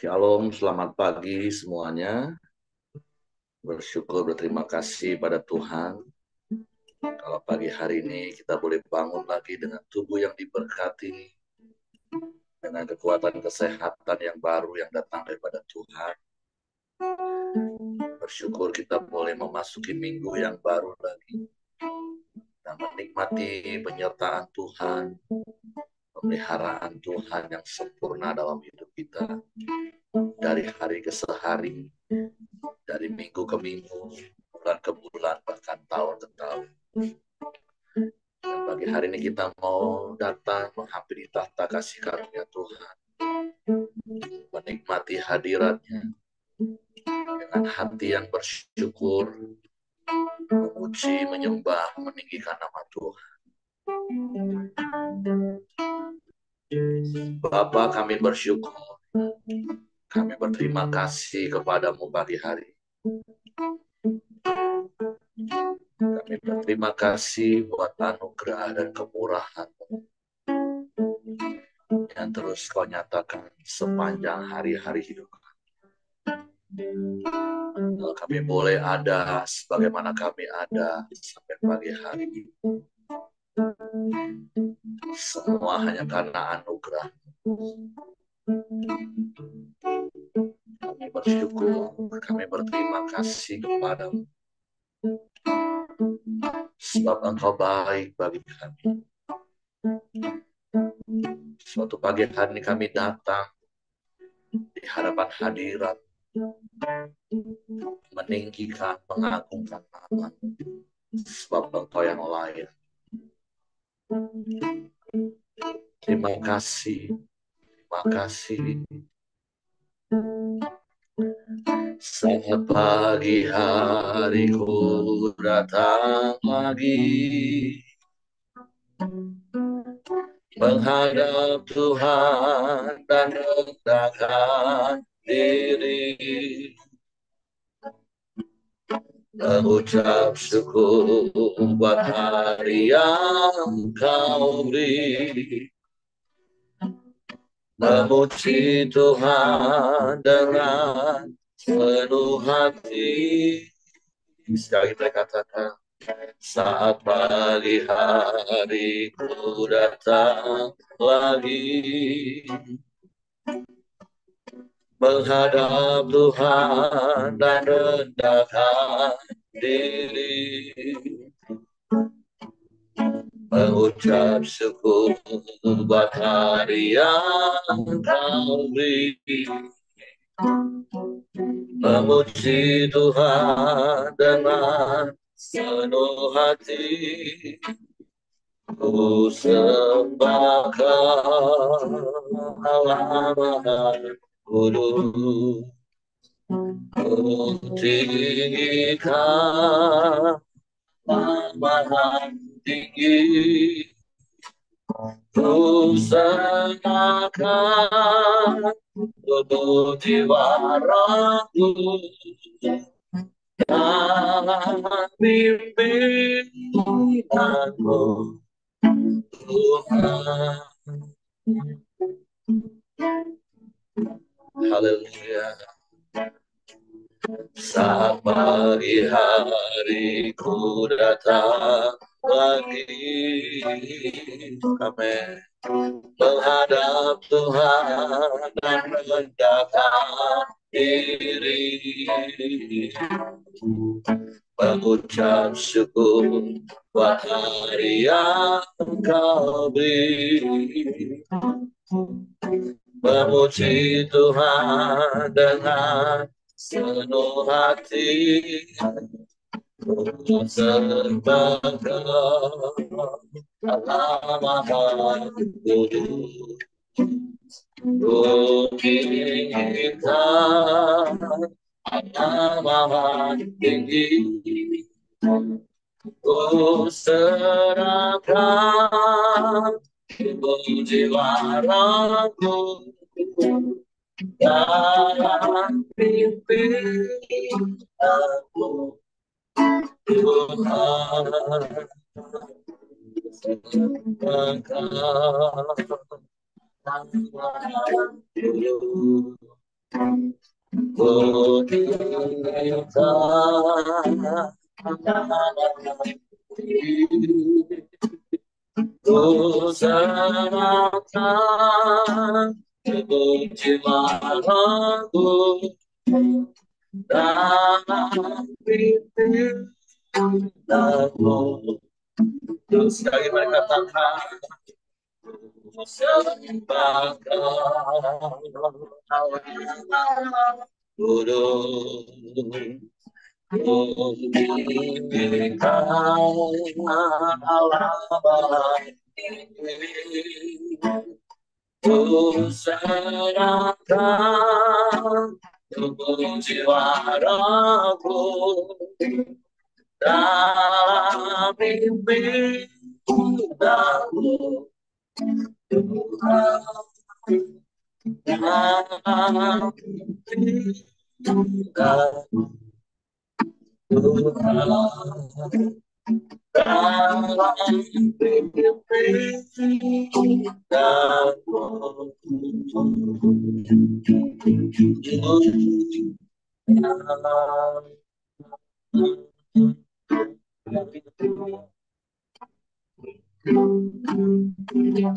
Shalom, selamat pagi semuanya. Bersyukur, berterima kasih pada Tuhan. Kalau pagi hari ini kita boleh bangun lagi dengan tubuh yang diberkati, dengan kekuatan kesehatan yang baru yang datang daripada Tuhan. Bersyukur kita boleh memasuki minggu yang baru lagi dan menikmati penyertaan Tuhan, pemeliharaan Tuhan yang sempurna dalam hidup kita. Dari hari ke hari, dari minggu ke minggu, bulan ke bulan, bahkan tahun ke tahun. Dan pagi hari ini kita mau datang menghampiri tahta kasih karunia Tuhan, menikmati hadiratnya dengan hati yang bersyukur, memuji, menyembah, meninggikan nama Tuhan. Bapa, kami bersyukur, kami berterima kasih kepadamu pagi hari. Kami berterima kasih buat anugerah dan kemurahan-Mu yang terus Kau nyatakan sepanjang hari-hari hidup kami. Kalau kami boleh ada sebagaimana kami ada sampai pagi hari ini, semua hanya karena anugerah. Kami bersyukur, kami berterima kasih kepadamu, sebab Engkau baik bagi kami. Suatu pagi hari ini kami datang di hadapan hadirat, meninggikan, mengagungkan nama, sebab Engkau yang layak. Terima kasih, terima kasih. Saat pagi hariku datang lagi, menghadap Tuhan dan rendahkan diri, mengucap syukur buat hari yang Kau beri, memuji Tuhan dengan penuh hati. Sekali kita katakan, saat pagi hariku datang lagi, menghadap Tuhan dan rendahkan diri, mengucap syukur buat hari yang Kau beri, memuji Tuhan dengan sepenuh hati. Ku sembahkan Allah Maha Kudus, ku tinggikan Allah Maha Tinggi, ku serahkan seluruh jiwa ragu dan pimpinanmu Tuhan. Haleluya. Saat pagi hariku datang lagi, amin, menghadap Tuhan dan merendahkan diri, mengucap syukur buat hari yang Kau beri, memuji Tuhan dengan sepenuh hati, ku sembahkan Allah Maha Kudus, ku tinggikan Allah Maha Tinggi, ku serahkan seluruh jiwa ragu dan pimpinanmu Tuhan. Sembahkan Allah Maha Kudus, Ku serahkan jiwaku dalam pimpinanmu. Terus sekali mari katakan, sembah Allah kudus. Ku serahkan tubuh jiwa rohku dalam pimpinanmu, Tuhan, dalam pimpinanmu, Tuhan, dalam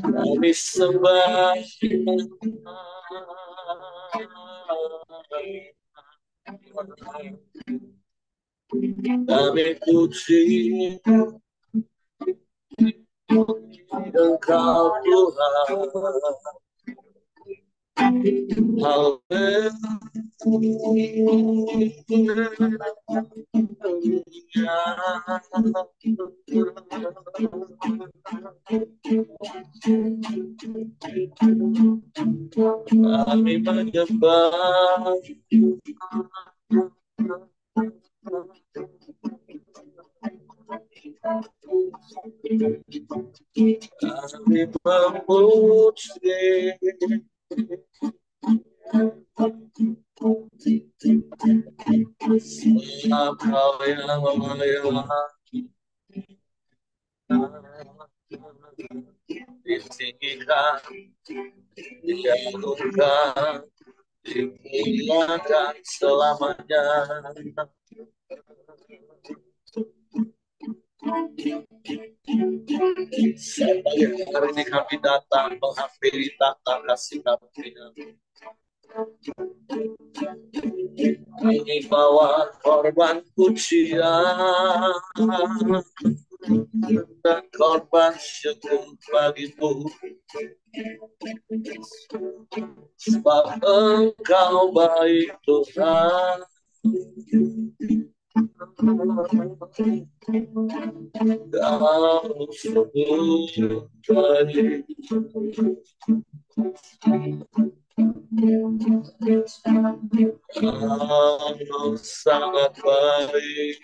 kami sembah, kami puji Engkau Tuhan. Kami menyembah kami memuji Engkau yang mulia. Ditinggikan, diagungkan, dimuliakan selamanya. Sebagai hari ini kami datang menghampiri tahta kasih karunia. Kami bawa korban pujian dan korban syukur bagimu, sebab Engkau baik Tuhan. Kau sungguh baik. Kau sangat baik.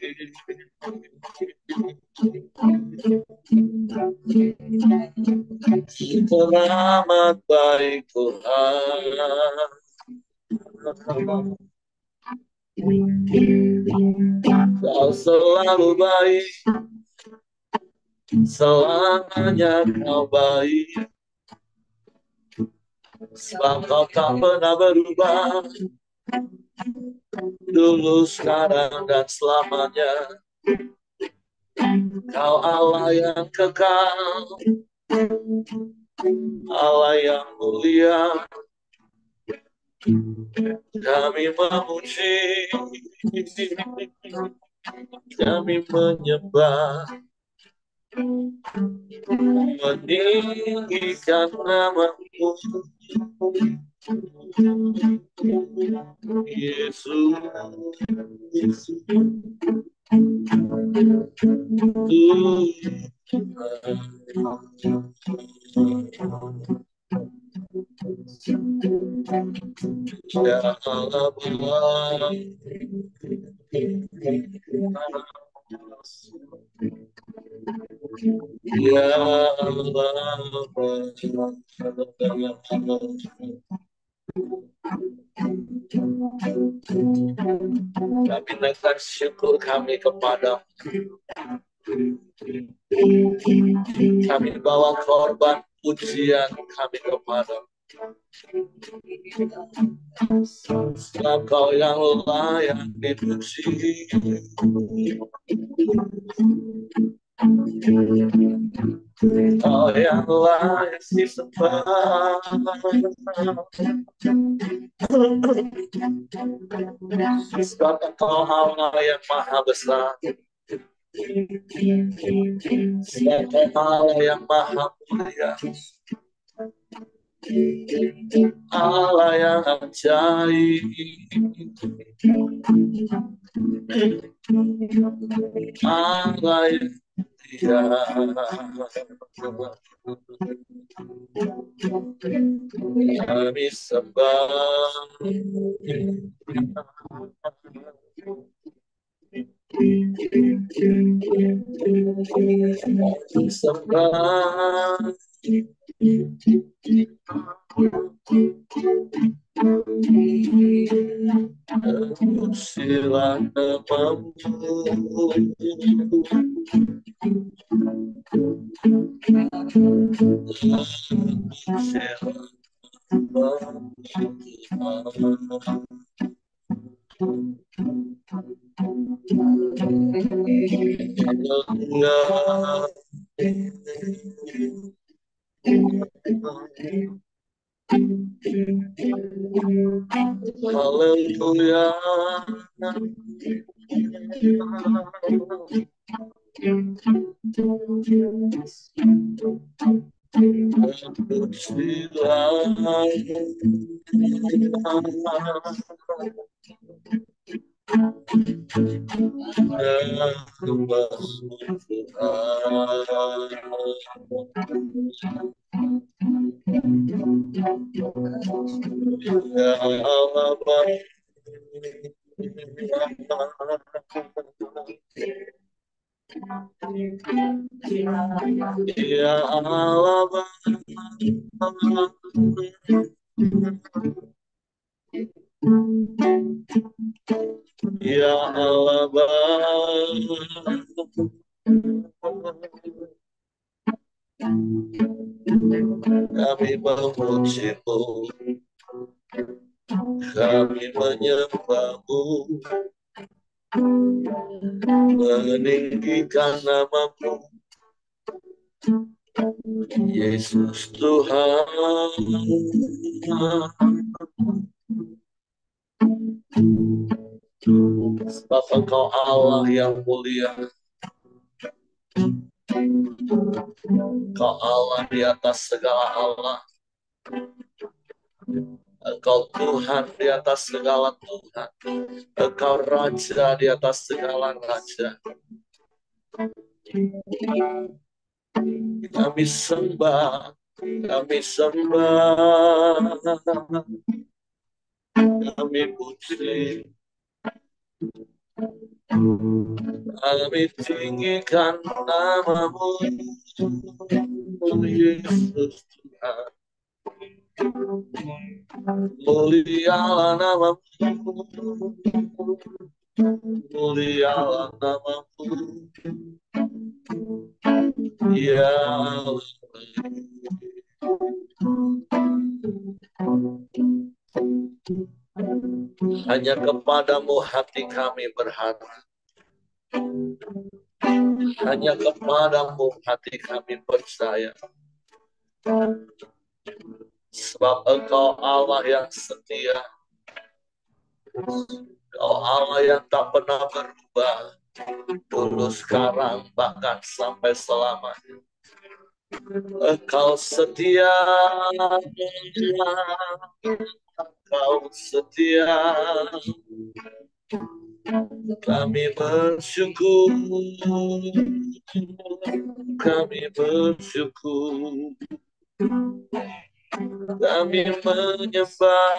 Selamat baik Tuhan. Kau selalu baik, selamanya Kau baik, sebab Kau tak pernah berubah, dulu, sekarang, dan selamanya. Kau Allah yang kekal, Allah yang mulia. Kami memuji, kami menyembah, meninggikan nama-Mu, Yesus. Ya Allah, ya Allah, kami naikkan syukur kami kepada, kami bawa korban pujian kami kepada. Sebab Kau yang layak dipuji. Kau yang layak disembah. Sebab Engkau Allah yang maha besar. Sebab Engkau Allah yang maha mulia. Allah yang ajaib. Allah yang kami sembah. Sembah. Terpujilah namamu. Haleluya. Ya Allah, ya Allah, kami memuji-Mu, kami menyembah-Mu, meninggikan nama-Mu, Yesus Tuhan. Sebab Engkau Allah yang mulia, Engkau Allah di atas segala Allah, Engkau Tuhan di atas segala Tuhan, Engkau Raja di atas segala Raja. Kami sembah, kami sembah, kami puji, kami tinggikan nama-Mu, Yesus Tuhan. Mulialah nama-Mu, mulialah nama-Mu, ya Allah. Hanya kepadamu hati kami berharap. Hanya kepadamu hati kami percaya. Sebab Engkau Allah yang setia. Engkau Allah yang tak pernah berubah. Dulu, sekarang, bahkan sampai selamanya. Engkau setia. Engkau setia. Kami bersyukur. Kami bersyukur. Kami menyembah.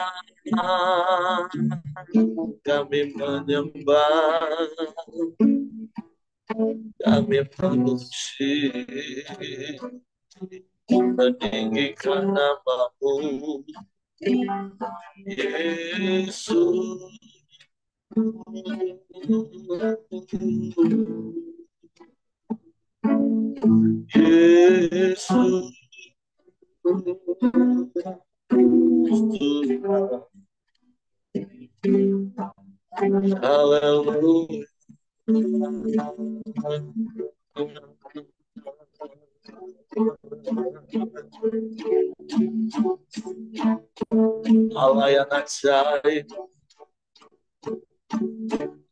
Kami menyembah. Kami memuji, meninggikan nama-Mu, Yesus. Yesus. Allah yang ajaib,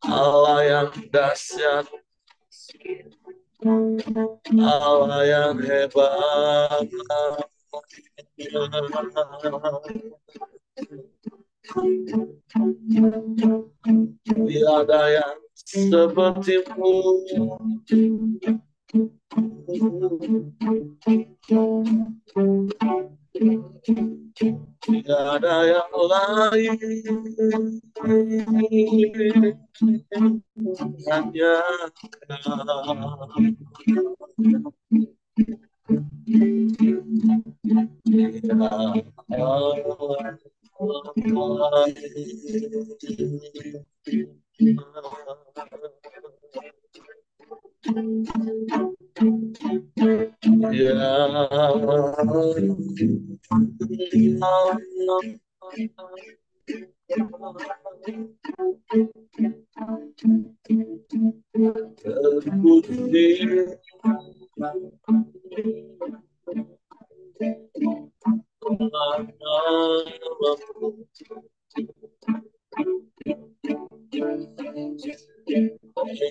Allah yang dahsyat, Allah yang hebat. Tiada yang sepertimu. Tiada yang lain, hanya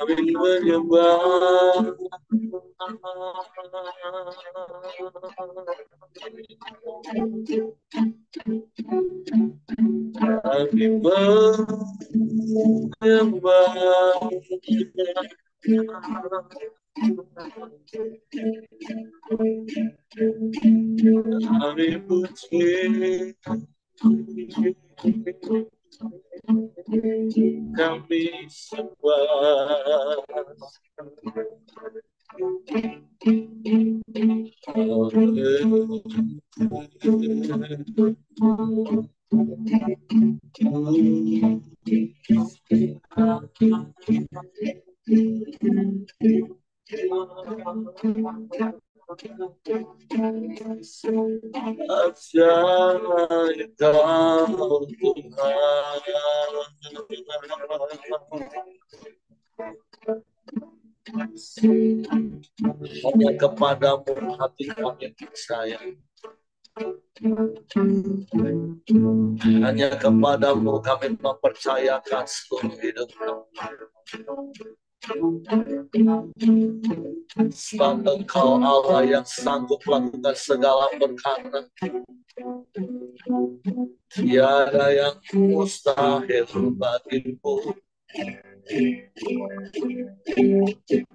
kami menyembah. Kami menyembah. Kami puji. Kami sembah. Ajaib Kau Tuhan. Hanya kepadamu hati kami percaya. Hanya kepadamu kami mempercayakan seluruh hidup kami. Sebab Engkau Allah yang sanggup melakukan segala perkara. Tiada yang mustahil bagimu.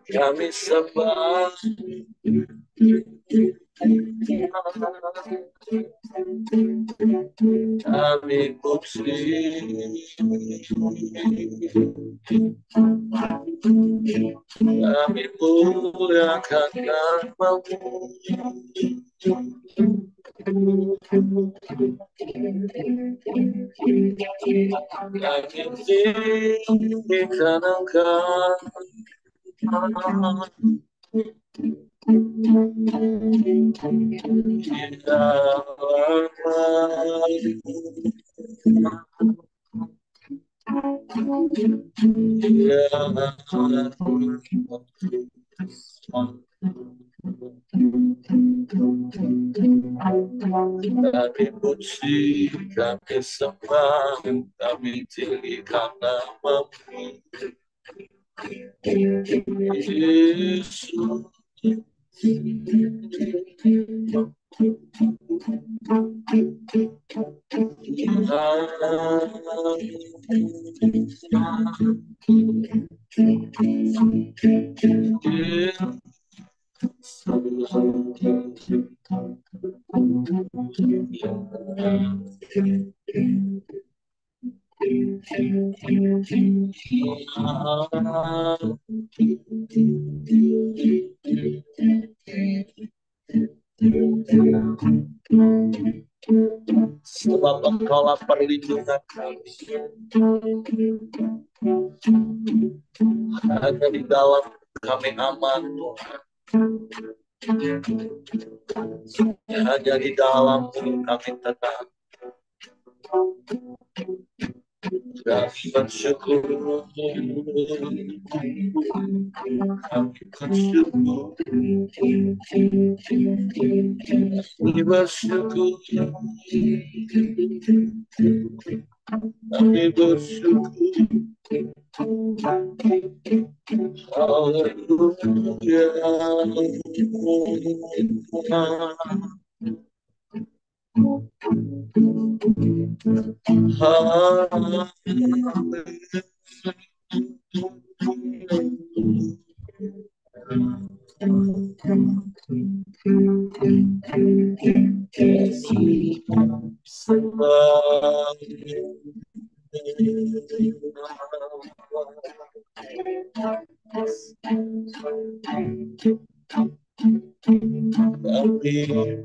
Kami sembah. Kami puji. Kami muliakan nama-Mu. Kami tinggikan Engkau. Kita kami puji, kami sembah, kami tinggikan nama-Mu. Yesus. Sebab Engkaulah perlindungan kami. Hanya di dalam kami aman, Tuhan. Hanya di dalam kami tenang. dan bersyukur, kami bersyukur, kami bersyukur, kami bersyukur, haleluya, kami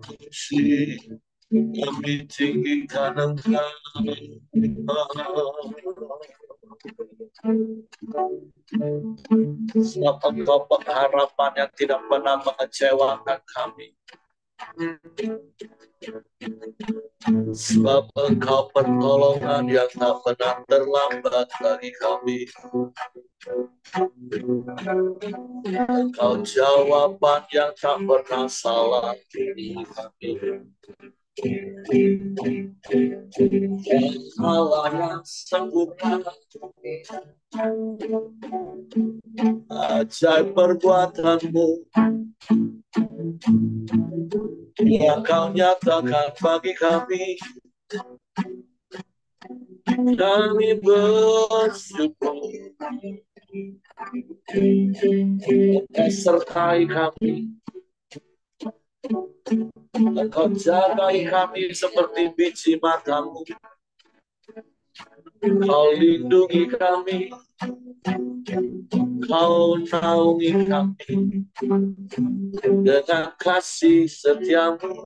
puji, kami tinggikan Engkau. Sebab Engkau pengharapan yang tidak pernah mengecewakan kami. Sebab Engkau pertolongan yang tak pernah terlambat bagi kami. Engkau jawaban yang tak pernah salah bagi kami. Allah yang sempurna, ajaib perbuatanmu yang kau nyatakan bagi kami. Kami bersyukur, sertai kami. Engkau jagai kami seperti biji matamu. Kau lindungi kami, Kau naungi kami dengan kasih setiamu.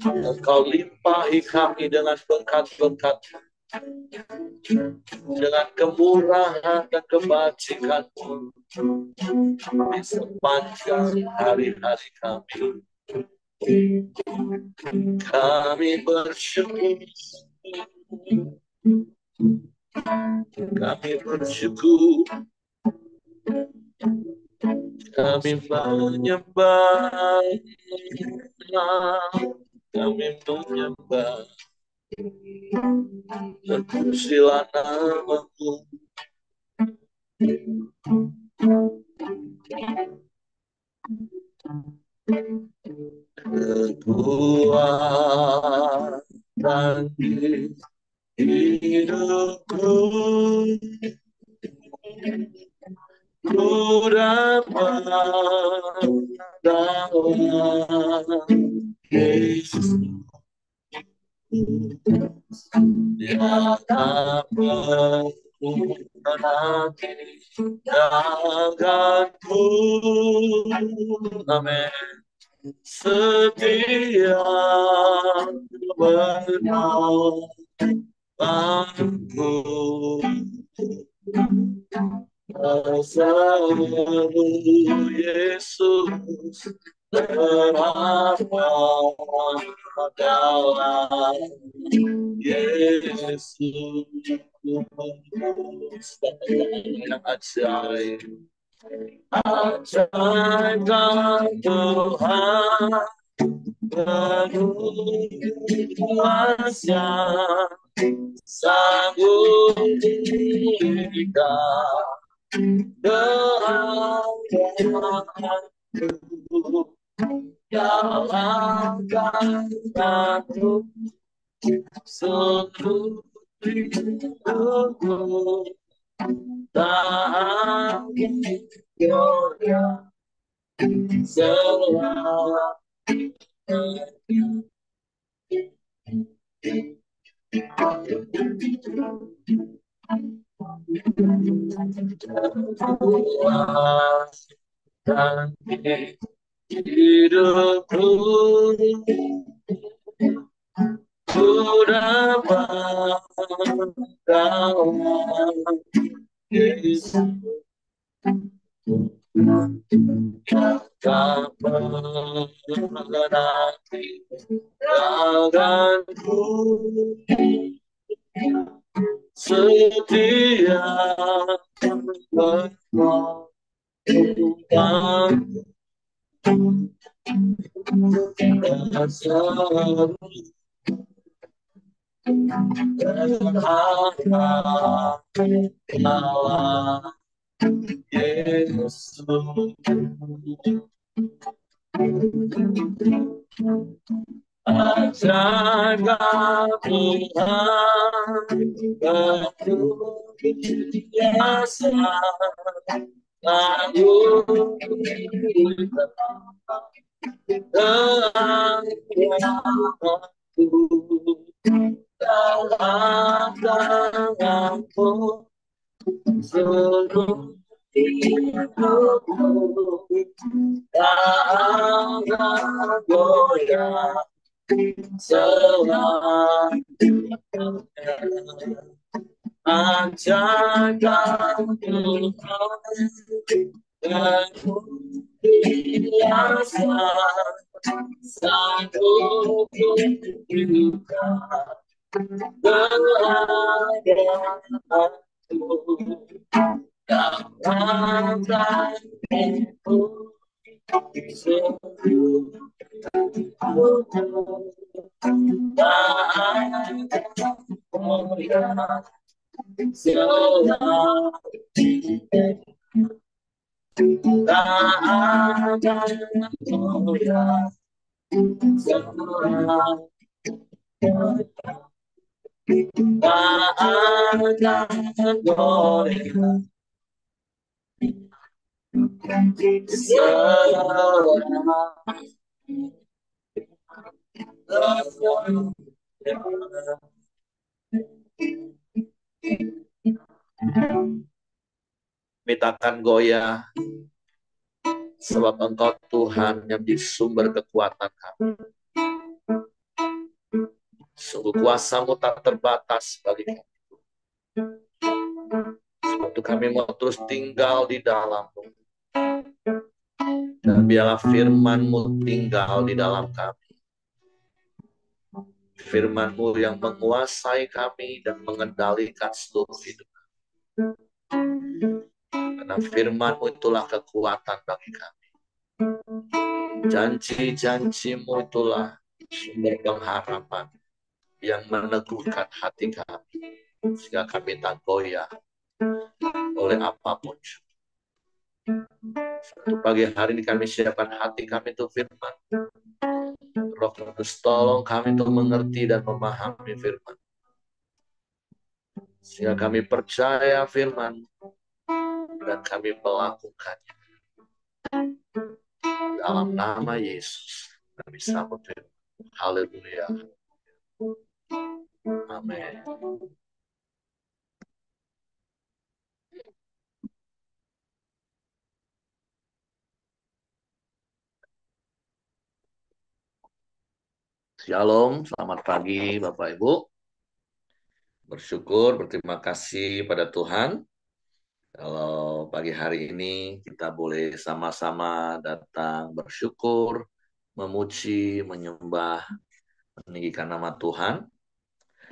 Engkau limpahi kami dengan berkat-berkat, dengan kemurahan dan kebajikan-Mu di sepanjang hari-hari kami. Kami bersyukur, kami bersyukur, kami menyembah, kami menyembah, terpujilah nama-Mu. Kekuatan hidupku, ku dapat dalam Yesus, Dia tak pernah tinggalkanku. Amin. Setia menolongku, selalu Yesus berharap dalam Yesus. Yang ajaib, ajaib Tuhan, penuh kuasa, sanggup berikan doa-doaku dalam kasih-Mu, seluruh hidupku tak goyah selama dan hidupku, ku dapat dalam Yesus, yang tak pernah Tanganku setia menolong selalu berharap Allah Yesus. Jaga Tuhan, Aku biasa lalu dalam tanganku seluruh hidupku, tak akan goyah selamanya. Ajarkan Tuhan, aku biasa sanggup juga berada aku dalam tanganku seluruh hidupku. Mintakan goyah, sebab Engkau Tuhan yang menjadi sumber kekuatan kami. Sungguh kuasa-Mu tak terbatas bagi kami. Sebab itu kami mau terus tinggal di dalam-Mu. Dan biarlah firman-Mu tinggal di dalam kami. Firman-Mu yang menguasai kami dan mengendalikan seluruh hidup. Karena firman-Mu itulah kekuatan bagi kami. Janji-janji-Mu itulah sumber pengharapan yang meneguhkan hati kami. Sehingga kami tak goyah oleh apapun. Satu pagi hari ini kami siapkan hati kami untuk firman. Roh Kudus tolong kami untuk mengerti dan memahami firman. Sehingga kami percaya firman dan kami melakukannya. Dalam nama Yesus kami sambut firman. Haleluya. Amin. Shalom, selamat pagi Bapak Ibu. Bersyukur, berterima kasih pada Tuhan. Kalau pagi hari ini kita boleh sama-sama datang bersyukur, memuji, menyembah, meninggikan nama Tuhan.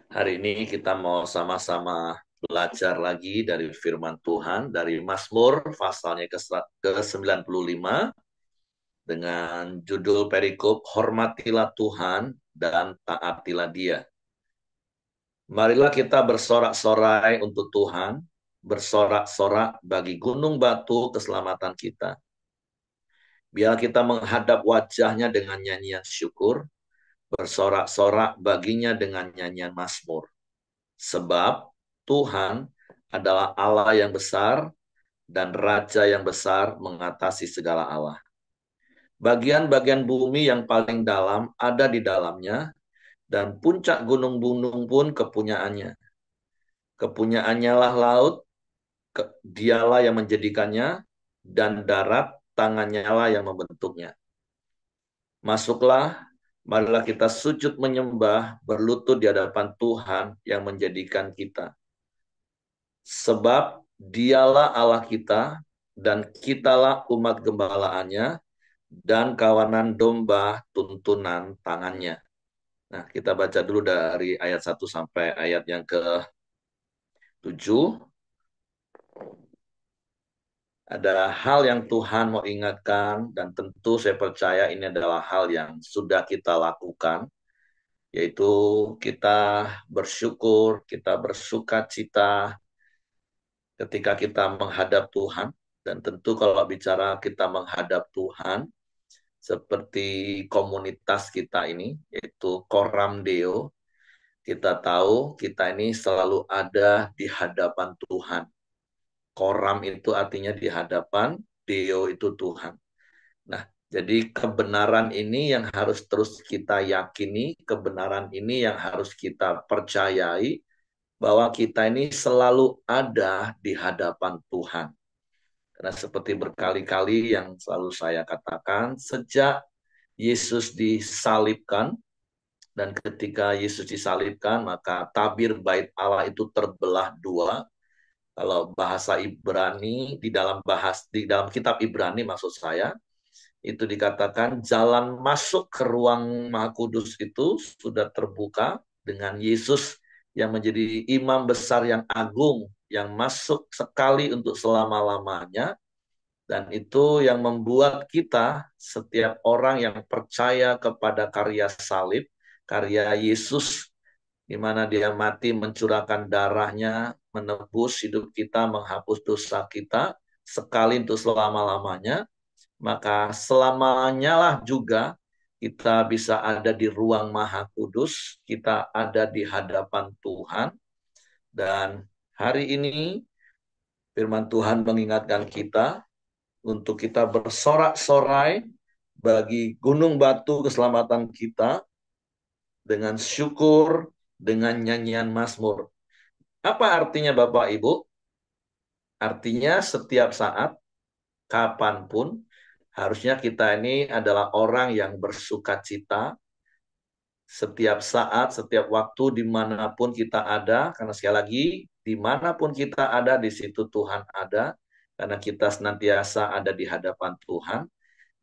Hari ini kita mau sama-sama belajar lagi dari firman Tuhan, dari Mazmur pasalnya ke-95 dengan judul perikop Hormatilah Tuhan dan taatilah Dia. Marilah kita bersorak-sorai untuk Tuhan, bersorak-sorak bagi gunung batu keselamatan kita. Biar kita menghadap wajahnya dengan nyanyian syukur, bersorak-sorak baginya dengan nyanyian mazmur. Sebab Tuhan adalah Allah yang besar dan Raja yang besar mengatasi segala Allah. Bagian-bagian bumi yang paling dalam ada di dalamnya, dan puncak gunung-gunung pun kepunyaannya. Kepunyaannya lah laut, dialah yang menjadikannya, dan darat tangannya lah yang membentuknya. Masuklah, marilah kita sujud menyembah, berlutut di hadapan Tuhan yang menjadikan kita. Sebab dialah Allah kita, dan kitalah umat gembalaannya, dan kawanan domba tuntunan tangannya. Nah, kita baca dulu dari ayat 1 sampai ayat yang ke-7. Ada hal yang Tuhan mau ingatkan, dan tentu saya percaya ini adalah hal yang sudah kita lakukan, yaitu kita bersyukur, kita bersuka cita ketika kita menghadap Tuhan. Dan tentu kalau bicara kita menghadap Tuhan, seperti komunitas kita ini, yaitu Koram Deo, kita tahu kita ini selalu ada di hadapan Tuhan. Koram itu artinya di hadapan, Deo itu Tuhan. Nah, jadi kebenaran ini yang harus terus kita yakini, kebenaran ini yang harus kita percayai, bahwa kita ini selalu ada di hadapan Tuhan. Karena seperti berkali-kali yang selalu saya katakan, sejak Yesus disalibkan, dan ketika Yesus disalibkan, maka tabir bait Allah itu terbelah dua. Kalau bahasa Ibrani, di dalam kitab Ibrani maksud saya, itu dikatakan jalan masuk ke ruang Maha Kudus itu sudah terbuka dengan Yesus yang menjadi imam besar yang agung, yang masuk sekali untuk selama-lamanya. Dan itu yang membuat kita, setiap orang yang percaya kepada karya salib, karya Yesus, di mana dia mati mencurahkan darahnya, menebus hidup kita, menghapus dosa kita, sekali untuk selama-lamanya, maka selamanya lah juga kita bisa ada di ruang Maha Kudus, kita ada di hadapan Tuhan. Dan hari ini firman Tuhan mengingatkan kita untuk kita bersorak-sorai bagi gunung batu keselamatan kita dengan syukur, dengan nyanyian mazmur. Apa artinya Bapak Ibu? Artinya setiap saat, kapanpun, harusnya kita ini adalah orang yang bersuka cita setiap saat, setiap waktu, dimanapun kita ada. Karena sekali lagi, dimanapun kita ada, di situ Tuhan ada. Karena kita senantiasa ada di hadapan Tuhan.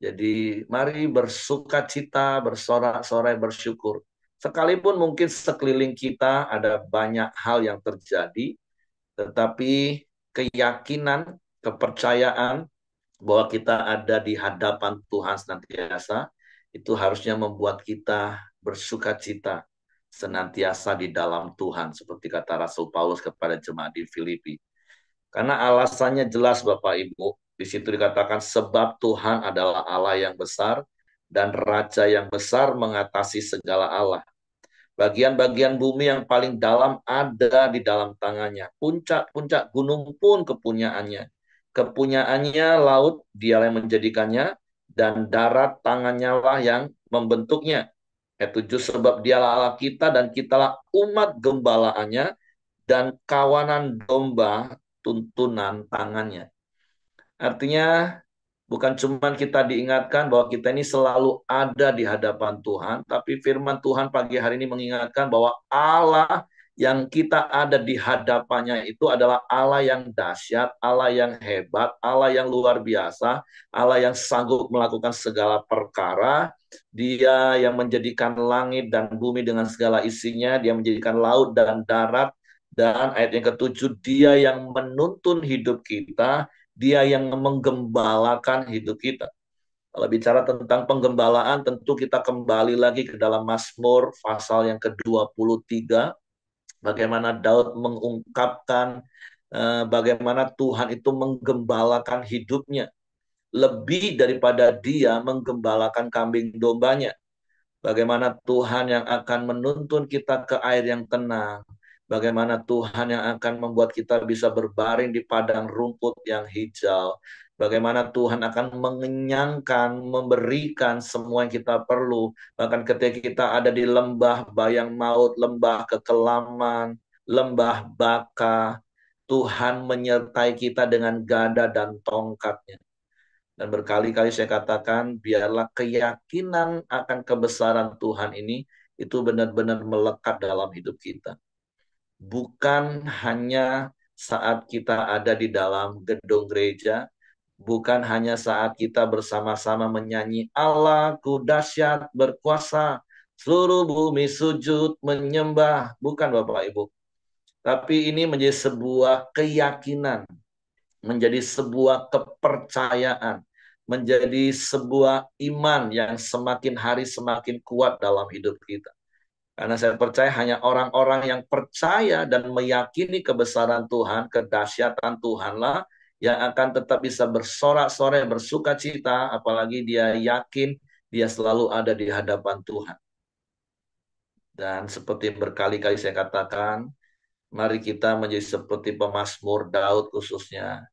Jadi mari bersuka cita, bersorak-sorai, bersyukur. Sekalipun mungkin sekeliling kita ada banyak hal yang terjadi, tetapi keyakinan, kepercayaan bahwa kita ada di hadapan Tuhan senantiasa, itu harusnya membuat kita bersuka cita senantiasa di dalam Tuhan, seperti kata Rasul Paulus kepada jemaat di Filipi. Karena alasannya jelas Bapak Ibu, di situ dikatakan sebab Tuhan adalah Allah yang besar dan Raja yang besar mengatasi segala Allah. Bagian-bagian bumi yang paling dalam ada di dalam tangannya. Puncak-puncak gunung pun kepunyaannya. Kepunyaannya laut, dia yang menjadikannya, dan darat tangannya lah yang membentuknya. Ayat 7, sebab dialah Allah kita dan kitalah umat gembalaannya dan kawanan domba tuntunan tangannya. Artinya bukan cuma kita diingatkan bahwa kita ini selalu ada di hadapan Tuhan, tapi firman Tuhan pagi hari ini mengingatkan bahwa Allah yang kita ada di hadapannya itu adalah Allah yang dahsyat, Allah yang hebat, Allah yang luar biasa, Allah yang sanggup melakukan segala perkara. Dia yang menjadikan langit dan bumi dengan segala isinya, dia menjadikan laut dan darat, dan ayat yang ketujuh, dia yang menuntun hidup kita, dia yang menggembalakan hidup kita. Kalau bicara tentang penggembalaan, tentu kita kembali lagi ke dalam Mazmur pasal yang ke-23, bagaimana Daud mengungkapkan bagaimana Tuhan itu menggembalakan hidupnya, lebih daripada dia menggembalakan kambing dombanya. Bagaimana Tuhan yang akan menuntun kita ke air yang tenang. Bagaimana Tuhan yang akan membuat kita bisa berbaring di padang rumput yang hijau. Bagaimana Tuhan akan mengenyangkan, memberikan semua yang kita perlu. Bahkan ketika kita ada di lembah bayang maut, lembah kekelaman, lembah baka, Tuhan menyertai kita dengan gada dan tongkatnya. Dan berkali-kali saya katakan, biarlah keyakinan akan kebesaran Tuhan ini itu benar-benar melekat dalam hidup kita. Bukan hanya saat kita ada di dalam gedung gereja, bukan hanya saat kita bersama-sama menyanyi Allahku dahsyat berkuasa, seluruh bumi sujud menyembah. Bukan Bapak Ibu. Tapi ini menjadi sebuah keyakinan, menjadi sebuah kepercayaan, menjadi sebuah iman yang semakin hari semakin kuat dalam hidup kita. Karena saya percaya hanya orang-orang yang percaya dan meyakini kebesaran Tuhan, kedahsyatan Tuhanlah yang akan tetap bisa bersorak-sorai, bersuka cita, apalagi dia yakin dia selalu ada di hadapan Tuhan. Dan seperti berkali-kali saya katakan, mari kita menjadi seperti pemazmur Daud khususnya.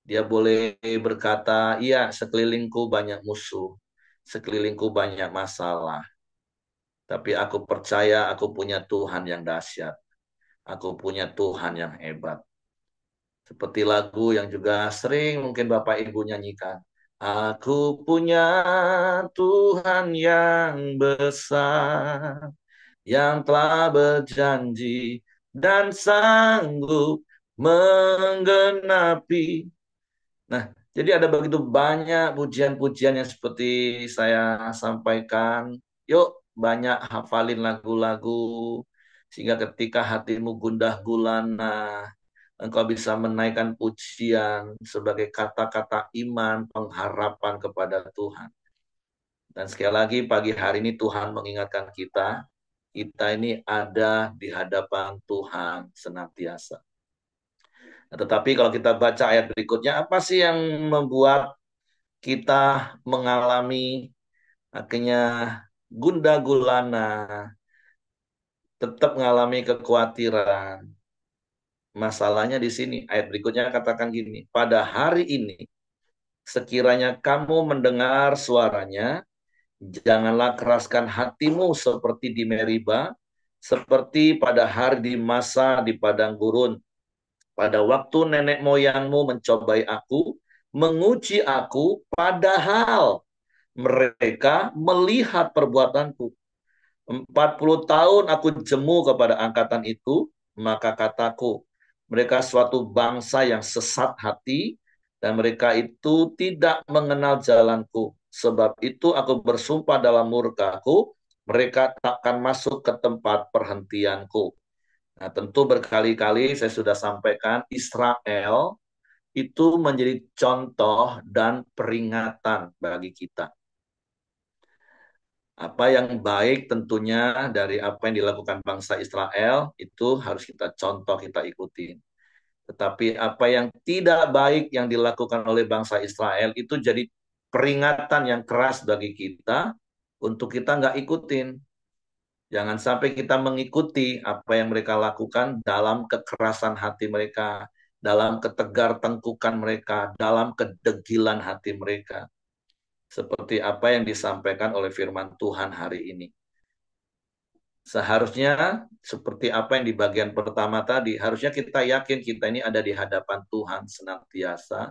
Dia boleh berkata, iya sekelilingku banyak musuh, sekelilingku banyak masalah. Tapi aku percaya aku punya Tuhan yang dahsyat. Aku punya Tuhan yang hebat. Seperti lagu yang juga sering mungkin Bapak Ibu nyanyikan. Aku punya Tuhan yang besar, yang telah berjanji dan sanggup menggenapi. Nah, jadi ada begitu banyak pujian-pujian yang seperti saya sampaikan. Yuk, banyak hafalin lagu-lagu. Sehingga ketika hatimu gundah gulana, engkau bisa menaikkan pujian sebagai kata-kata iman, pengharapan kepada Tuhan. Dan sekali lagi pagi hari ini Tuhan mengingatkan kita ini ada di hadapan Tuhan senantiasa. Nah, tetapi kalau kita baca ayat berikutnya, apa sih yang membuat kita mengalami akhirnya gundah gulana, tetap mengalami kekhawatiran? Masalahnya di sini, ayat berikutnya katakan gini, pada hari ini, sekiranya kamu mendengar suaranya, janganlah keraskan hatimu seperti di Meriba, seperti pada hari di masa di padang gurun. Pada waktu nenek moyangmu mencobai aku, menguji aku, padahal mereka melihat perbuatanku. 40 tahun aku jemu kepada angkatan itu, maka kataku, mereka suatu bangsa yang sesat hati, dan mereka itu tidak mengenal jalanku. Sebab itu aku bersumpah dalam murkaku, mereka takkan masuk ke tempat perhentianku. Nah, tentu berkali-kali saya sudah sampaikan, Israel itu menjadi contoh dan peringatan bagi kita. Apa yang baik tentunya dari apa yang dilakukan bangsa Israel itu harus kita contoh, kita ikuti. Tetapi apa yang tidak baik yang dilakukan oleh bangsa Israel itu jadi peringatan yang keras bagi kita untuk kita nggak ikutin. Jangan sampai kita mengikuti apa yang mereka lakukan dalam kekerasan hati mereka, dalam ketegar tengkukan mereka, dalam kedegilan hati mereka. Seperti apa yang disampaikan oleh firman Tuhan hari ini. Seharusnya seperti apa yang di bagian pertama tadi, harusnya kita yakin kita ini ada di hadapan Tuhan senantiasa,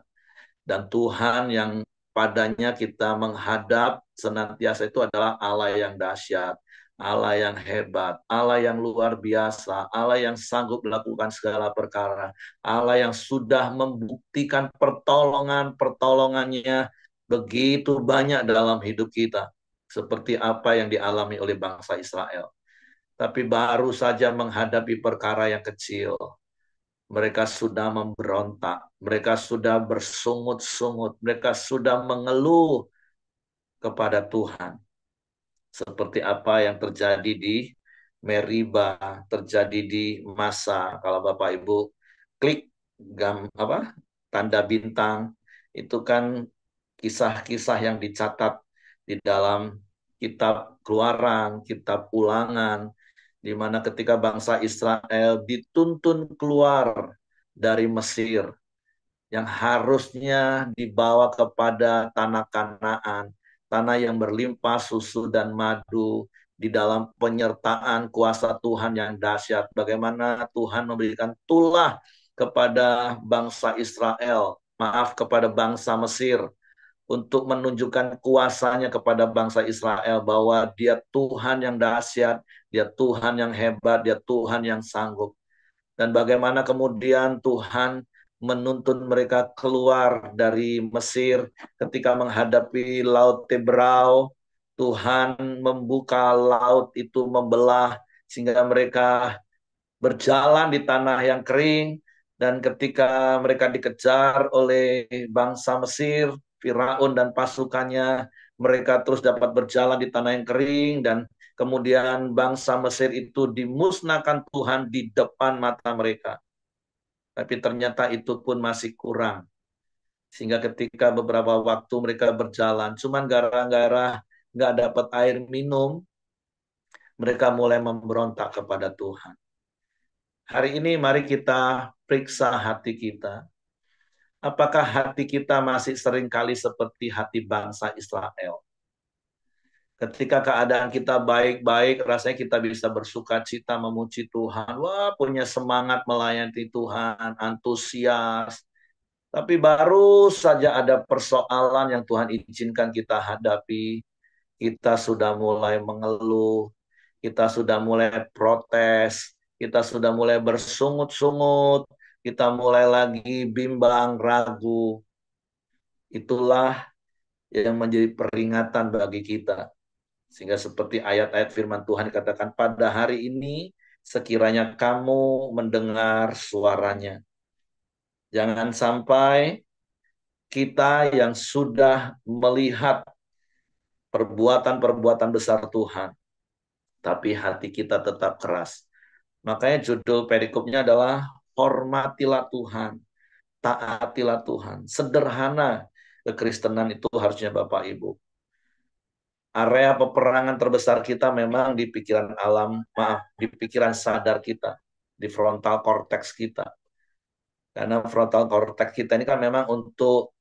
dan Tuhan yang padanya kita menghadap senantiasa itu adalah Allah yang dahsyat, Allah yang hebat, Allah yang luar biasa, Allah yang sanggup melakukan segala perkara, Allah yang sudah membuktikan pertolongan-pertolongannya begitu banyak dalam hidup kita, seperti apa yang dialami oleh bangsa Israel. Tapi baru saja menghadapi perkara yang kecil, mereka sudah memberontak, mereka sudah bersungut-sungut, mereka sudah mengeluh kepada Tuhan. Seperti apa yang terjadi di Meriba, terjadi di Masa. Kalau Bapak Ibu klik tanda bintang, itu kan kisah-kisah yang dicatat di dalam kitab Keluaran, kitab Ulangan, di mana ketika bangsa Israel dituntun keluar dari Mesir, yang harusnya dibawa kepada tanah Kanaan, tanah yang berlimpah susu dan madu, di dalam penyertaan kuasa Tuhan yang dahsyat. Bagaimana Tuhan memberikan tulah kepada bangsa Israel, maaf, kepada bangsa Mesir, untuk menunjukkan kuasanya kepada bangsa Israel bahwa dia Tuhan yang dahsyat, dia Tuhan yang hebat, dia Tuhan yang sanggup. Dan bagaimana kemudian Tuhan menuntun mereka keluar dari Mesir ketika menghadapi Laut Tebrau, Tuhan membuka laut itu membelah sehingga mereka berjalan di tanah yang kering, dan ketika mereka dikejar oleh bangsa Mesir, Firaun dan pasukannya, mereka terus dapat berjalan di tanah yang kering, dan kemudian bangsa Mesir itu dimusnahkan Tuhan di depan mata mereka. Tapi ternyata itu pun masih kurang. Sehingga ketika beberapa waktu mereka berjalan, cuman gara-gara nggak dapat air minum, mereka mulai memberontak kepada Tuhan. Hari ini mari kita periksa hati kita. Apakah hati kita masih seringkali seperti hati bangsa Israel? Ketika keadaan kita baik-baik, rasanya kita bisa bersuka cita memuji Tuhan. Wah, punya semangat melayani Tuhan, antusias. Tapi baru saja ada persoalan yang Tuhan izinkan kita hadapi, kita sudah mulai mengeluh, kita sudah mulai protes, kita sudah mulai bersungut-sungut, kita mulai lagi bimbang, ragu. Itulah yang menjadi peringatan bagi kita. Sehingga seperti ayat-ayat firman Tuhan dikatakan, pada hari ini sekiranya kamu mendengar suaranya. Jangan sampai kita yang sudah melihat perbuatan-perbuatan besar Tuhan, tapi hati kita tetap keras. Makanya judul perikopnya adalah hormatilah Tuhan, taatilah Tuhan. Sederhana kekristenan itu harusnya Bapak Ibu. Area peperangan terbesar kita memang di pikiran alam, di pikiran sadar kita, di frontal cortex kita. Karena frontal cortex kita ini kan memang untuk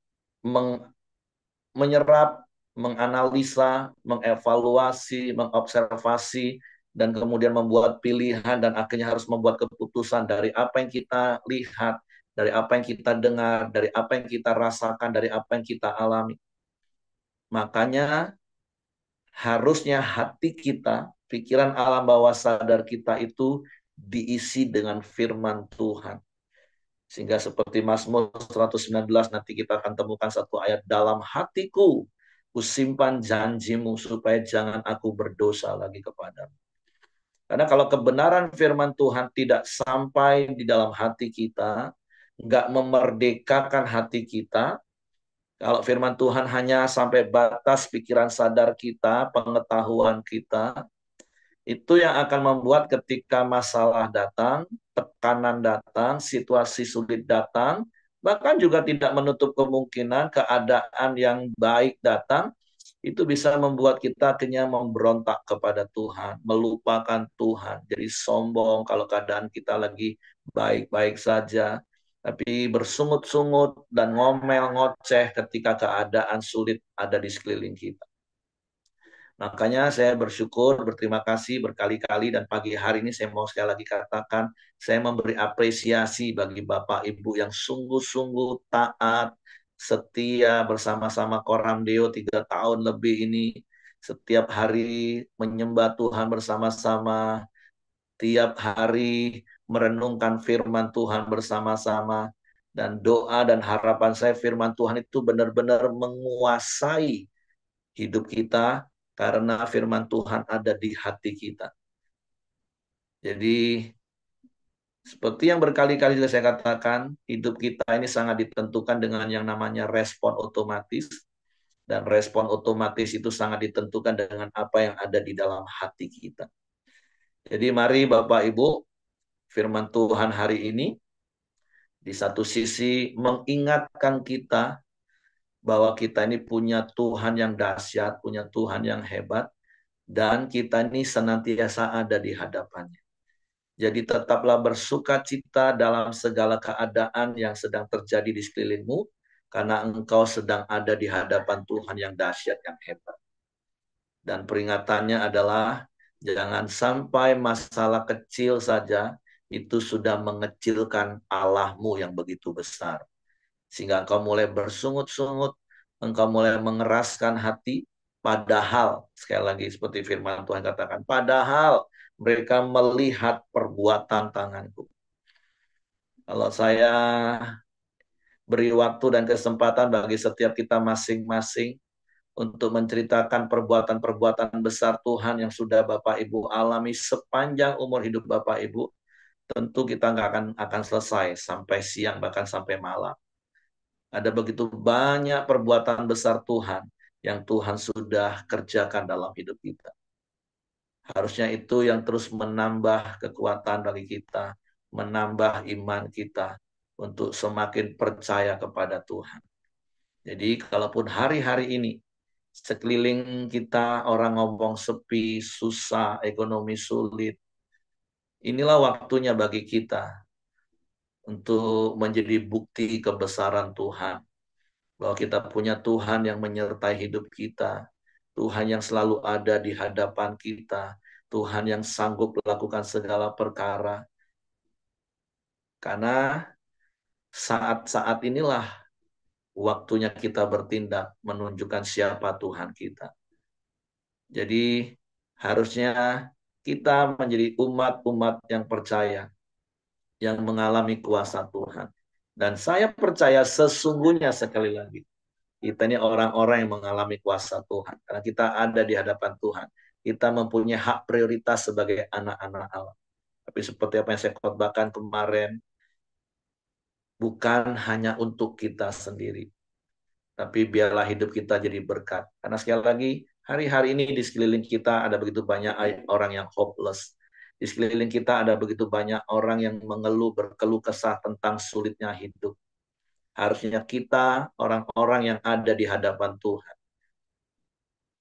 menyerap, menganalisa, mengevaluasi, mengobservasi, dan kemudian membuat pilihan dan akhirnya harus membuat keputusan dari apa yang kita lihat, dari apa yang kita dengar, dari apa yang kita rasakan, dari apa yang kita alami. Makanya harusnya hati kita, pikiran alam bawah sadar kita itu diisi dengan firman Tuhan. Sehingga seperti Mazmur 119 nanti kita akan temukan satu ayat, dalam hatiku kusimpan janjimu supaya jangan aku berdosa lagi kepadamu. Karena kalau kebenaran firman Tuhan tidak sampai di dalam hati kita, nggak memerdekakan hati kita, kalau firman Tuhan hanya sampai batas pikiran sadar kita, pengetahuan kita, itu yang akan membuat ketika masalah datang, tekanan datang, situasi sulit datang, bahkan juga tidak menutup kemungkinan keadaan yang baik datang, itu bisa membuat kita akhirnya memberontak kepada Tuhan, melupakan Tuhan, jadi sombong kalau keadaan kita lagi baik-baik saja, tapi bersungut-sungut dan ngomel ngoceh ketika keadaan sulit ada di sekeliling kita. Makanya saya bersyukur, berterima kasih berkali-kali, dan pagi hari ini saya mau sekali lagi katakan, saya memberi apresiasi bagi Bapak Ibu yang sungguh-sungguh taat, setia bersama-sama Koram Deo 3 tahun lebih ini, setiap hari menyembah Tuhan bersama-sama, tiap hari merenungkan firman Tuhan bersama-sama, dan doa dan harapan saya firman Tuhan itu benar-benar menguasai hidup kita, karena firman Tuhan ada di hati kita. Jadi, seperti yang berkali-kali saya katakan, hidup kita ini sangat ditentukan dengan yang namanya respon otomatis. Dan respon otomatis itu sangat ditentukan dengan apa yang ada di dalam hati kita. Jadi mari Bapak Ibu, firman Tuhan hari ini, di satu sisi mengingatkan kita bahwa kita ini punya Tuhan yang dahsyat, punya Tuhan yang hebat, dan kita ini senantiasa ada di hadapannya. Jadi tetaplah bersuka cita dalam segala keadaan yang sedang terjadi di sekelilingmu, karena engkau sedang ada di hadapan Tuhan yang dahsyat, yang hebat. Dan peringatannya adalah, jangan sampai masalah kecil saja itu sudah mengecilkan Allahmu yang begitu besar. Sehingga engkau mulai bersungut-sungut, engkau mulai mengeraskan hati, padahal, sekali lagi seperti firman Tuhan katakan, padahal mereka melihat perbuatan tanganku. Kalau saya beri waktu dan kesempatan bagi setiap kita masing-masing, untuk menceritakan perbuatan-perbuatan besar Tuhan yang sudah Bapak Ibu alami sepanjang umur hidup Bapak Ibu, tentu kita nggak akan selesai sampai siang bahkan sampai malam. Ada begitu banyak perbuatan besar Tuhan yang Tuhan sudah kerjakan dalam hidup kita. Harusnya itu yang terus menambah kekuatan bagi kita, menambah iman kita untuk semakin percaya kepada Tuhan. Jadi kalaupun hari-hari ini sekeliling kita orang ngomong sepi, susah, ekonomi sulit, inilah waktunya bagi kita untuk menjadi bukti kebesaran Tuhan. Bahwa kita punya Tuhan yang menyertai hidup kita. Tuhan yang selalu ada di hadapan kita. Tuhan yang sanggup melakukan segala perkara. Karena saat-saat inilah waktunya kita bertindak menunjukkan siapa Tuhan kita. Jadi harusnya kita menjadi umat-umat yang percaya, yang mengalami kuasa Tuhan. Dan saya percaya sesungguhnya sekali lagi, kita ini orang-orang yang mengalami kuasa Tuhan. Karena kita ada di hadapan Tuhan. Kita mempunyai hak prioritas sebagai anak-anak Allah. Tapi seperti apa yang saya khotbahkan kemarin, bukan hanya untuk kita sendiri. Tapi biarlah hidup kita jadi berkat. Karena sekali lagi, hari-hari ini di sekeliling kita ada begitu banyak orang yang hopeless. Di sekeliling kita ada begitu banyak orang yang mengeluh, berkeluh kesah tentang sulitnya hidup. Harusnya kita, orang-orang yang ada di hadapan Tuhan,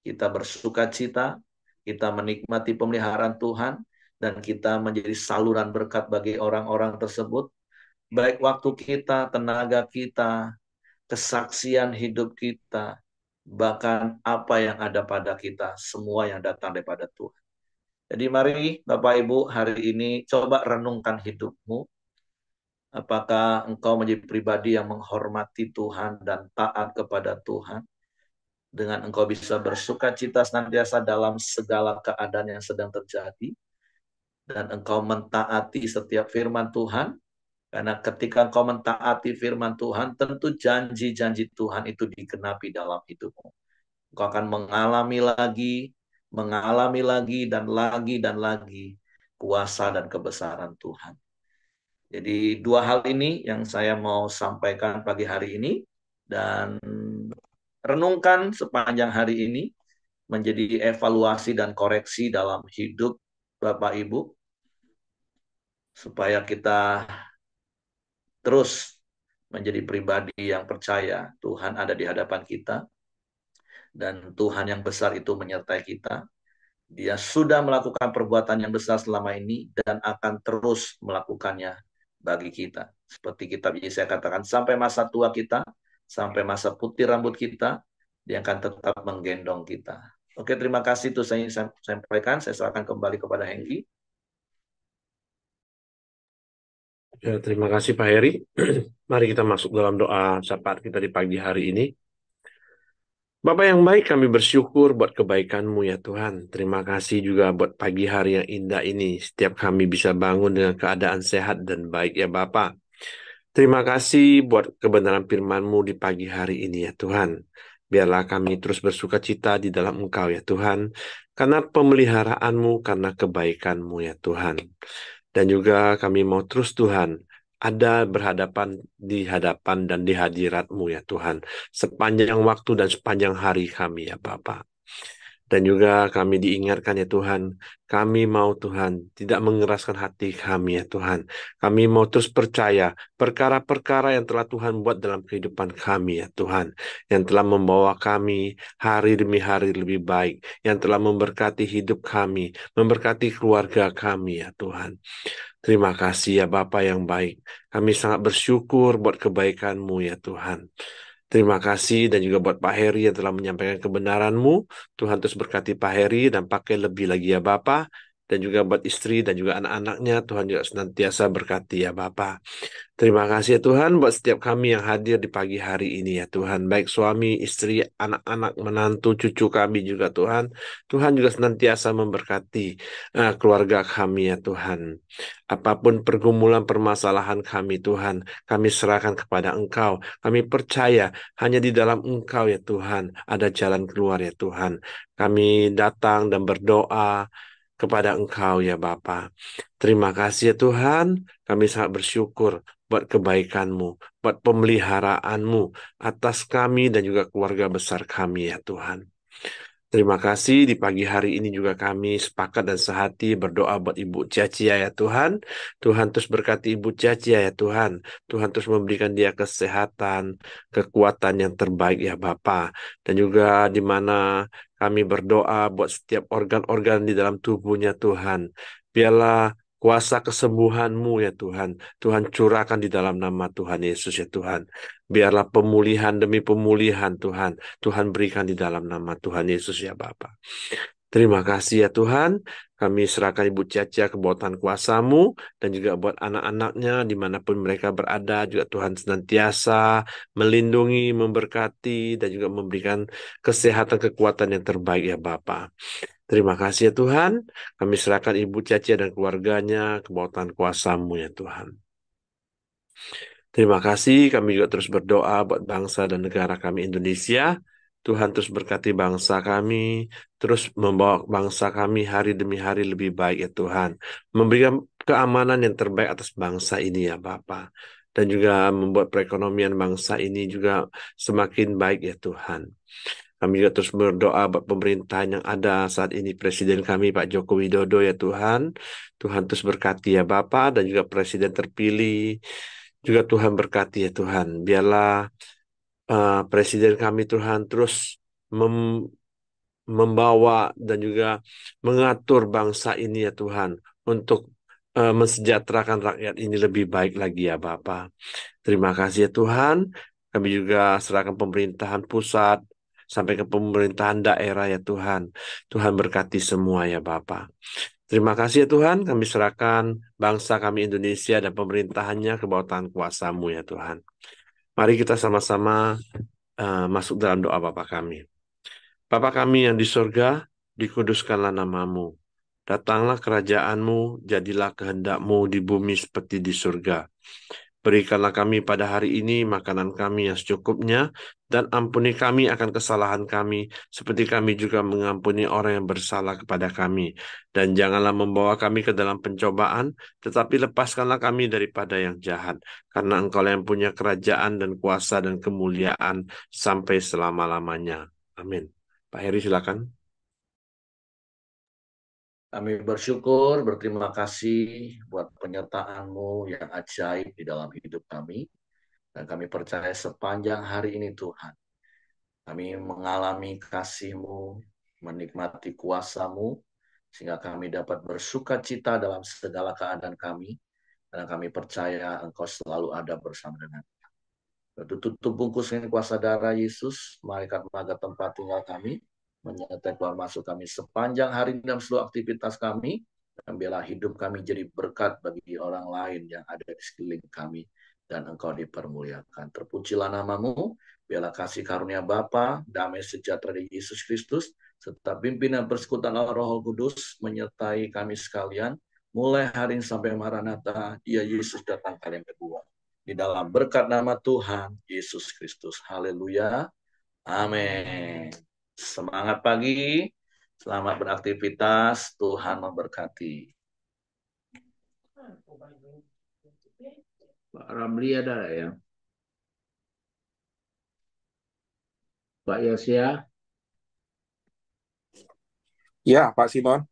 kita bersuka cita, kita menikmati pemeliharaan Tuhan, dan kita menjadi saluran berkat bagi orang-orang tersebut. Baik waktu kita, tenaga kita, kesaksian hidup kita, bahkan apa yang ada pada kita, semua yang datang daripada Tuhan. Jadi mari Bapak Ibu hari ini coba renungkan hidupmu. Apakah engkau menjadi pribadi yang menghormati Tuhan dan taat kepada Tuhan? Dengan engkau bisa bersuka cita senantiasa dalam segala keadaan yang sedang terjadi. Dan engkau mentaati setiap firman Tuhan. Karena ketika engkau mentaati firman Tuhan, tentu janji-janji Tuhan itu digenapi dalam hidupmu. Engkau akan mengalami lagi dan lagi kuasa dan kebesaran Tuhan. Jadi dua hal ini yang saya mau sampaikan pagi hari ini, dan renungkan sepanjang hari ini menjadi evaluasi dan koreksi dalam hidup Bapak Ibu, supaya kita terus menjadi pribadi yang percaya Tuhan ada di hadapan kita, dan Tuhan yang besar itu menyertai kita. Dia sudah melakukan perbuatan yang besar selama ini dan akan terus melakukannya bagi kita. Seperti kitab Yesaya katakan, sampai masa tua kita, sampai masa putih rambut kita, dia akan tetap menggendong kita. Oke, terima kasih itu saya sampaikan. Saya serahkan kembali kepada Hengki. Ya, terima kasih Pak Heri. Mari kita masuk dalam doa syafaat kita di pagi hari ini. Bapak yang baik, kami bersyukur buat kebaikan-Mu ya Tuhan. Terima kasih juga buat pagi hari yang indah ini. Setiap kami bisa bangun dengan keadaan sehat dan baik ya Bapak. Terima kasih buat kebenaran firman-Mu di pagi hari ini ya Tuhan. Biarlah kami terus bersuka cita di dalam Engkau ya Tuhan. Karena pemeliharaan-Mu, karena kebaikan-Mu ya Tuhan. Dan juga kami mau terus Tuhan ada berhadapan di hadapan dan di hadirat-Mu ya Tuhan. Sepanjang waktu dan sepanjang hari kami ya Bapa. Dan juga kami diingatkan ya Tuhan, kami mau Tuhan tidak mengeraskan hati kami ya Tuhan. Kami mau terus percaya perkara-perkara yang telah Tuhan buat dalam kehidupan kami ya Tuhan. Yang telah membawa kami hari demi hari lebih baik. Yang telah memberkati hidup kami, memberkati keluarga kami ya Tuhan. Terima kasih ya Bapa yang baik. Kami sangat bersyukur buat kebaikan-Mu ya Tuhan. Terima kasih dan juga buat Pak Heri yang telah menyampaikan kebenaran-Mu. Tuhan terus berkati Pak Heri dan pakai lebih lagi ya Bapa. dan juga buat istri dan juga anak-anaknya. Tuhan juga senantiasa berkati ya Bapa. Terima kasih ya Tuhan buat setiap kami yang hadir di pagi hari ini ya Tuhan. Baik suami, istri, anak-anak, menantu, cucu kami juga Tuhan. Tuhan juga senantiasa memberkati keluarga kami ya Tuhan. Apapun pergumulan permasalahan kami Tuhan, kami serahkan kepada Engkau. Kami percaya hanya di dalam Engkau ya Tuhan ada jalan keluar ya Tuhan. Kami datang dan berdoa kepada Engkau ya Bapa. Terima kasih ya Tuhan, kami sangat bersyukur buat kebaikan-Mu, buat pemeliharaanmu atas kami dan juga keluarga besar kami ya Tuhan. Terima kasih di pagi hari ini juga kami sepakat dan sehati berdoa buat Ibu Cia ya Tuhan. Tuhan terus berkati Ibu Cia ya Tuhan. Tuhan terus memberikan dia kesehatan, kekuatan yang terbaik ya Bapa. Dan juga di mana kami berdoa buat setiap organ-organ di dalam tubuhnya Tuhan. Biarlah kuasa kesembuhan-Mu ya Tuhan. Tuhan curahkan di dalam nama Tuhan Yesus ya Tuhan. Biarlah pemulihan demi pemulihan Tuhan. Tuhan berikan di dalam nama Tuhan Yesus ya Bapa. Terima kasih ya Tuhan. Kami serahkan Ibu Caca ke bawah kuasa-Mu dan juga buat anak-anaknya dimanapun mereka berada. Juga Tuhan senantiasa melindungi, memberkati, dan juga memberikan kesehatan, kekuatan yang terbaik ya Bapa. Terima kasih ya Tuhan. Kami serahkan Ibu Caca dan keluarganya ke bawah kuasa-Mu ya Tuhan. Terima kasih, kami juga terus berdoa buat bangsa dan negara kami Indonesia. Tuhan terus berkati bangsa kami, terus membawa bangsa kami hari demi hari lebih baik ya Tuhan. Memberikan keamanan yang terbaik atas bangsa ini ya Bapa. Dan juga membuat perekonomian bangsa ini juga semakin baik ya Tuhan. Kami juga terus berdoa buat pemerintahan yang ada saat ini, Presiden kami Pak Joko Widodo ya Tuhan. Tuhan terus berkati ya Bapa dan juga Presiden terpilih. Juga Tuhan berkati ya Tuhan. Biarlah Presiden kami Tuhan terus mem- membawa dan juga mengatur bangsa ini ya Tuhan. Untuk mensejahterakan rakyat ini lebih baik lagi ya Bapa. Terima kasih ya Tuhan. Kami juga serahkan pemerintahan pusat sampai ke pemerintahan daerah ya Tuhan. Tuhan berkati semua ya Bapa. Terima kasih ya Tuhan, kami serahkan bangsa kami Indonesia dan pemerintahannya ke bawah tangan kuasa-Mu ya Tuhan. Mari kita sama-sama masuk dalam doa Bapa kami. Bapa kami yang di surga, dikuduskanlah nama-Mu. Datanglah kerajaan-Mu, jadilah kehendak-Mu di bumi seperti di surga. Berikanlah kami pada hari ini makanan kami yang secukupnya, dan ampuni kami akan kesalahan kami, seperti kami juga mengampuni orang yang bersalah kepada kami. Dan janganlah membawa kami ke dalam pencobaan, tetapi lepaskanlah kami daripada yang jahat. Karena Engkau yang punya kerajaan dan kuasa dan kemuliaan sampai selama-lamanya. Amin. Pak Heri silakan. Kami bersyukur, berterima kasih buat penyertaan-Mu yang ajaib di dalam hidup kami. Dan kami percaya sepanjang hari ini Tuhan, kami mengalami kasih-Mu, menikmati kuasa-Mu, sehingga kami dapat bersuka cita dalam segala keadaan kami. Dan kami percaya Engkau selalu ada bersama dengan kami. Tutup bungkus dengan kuasa darah Yesus, malaikat menjaga tempat tinggal kami, menyertai keluar masuk kami sepanjang hari dalam seluruh aktivitas kami, dan biarlah hidup kami jadi berkat bagi orang lain yang ada di sekeliling kami, dan Engkau dipermuliakan. Terpujilah nama-Mu, biarlah kasih karunia Bapa, damai sejahtera di Yesus Kristus, serta pimpinan persekutuan Roh Kudus menyertai kami sekalian, mulai hari ini sampai Maranatha, dia Yesus datang kali yang kedua. Di dalam berkat nama Tuhan Yesus Kristus. Haleluya. Amin. Semangat pagi. Selamat beraktivitas. Tuhan memberkati. Pak Ramli ada ya? Pak Yosia? Ya, Pak Simon.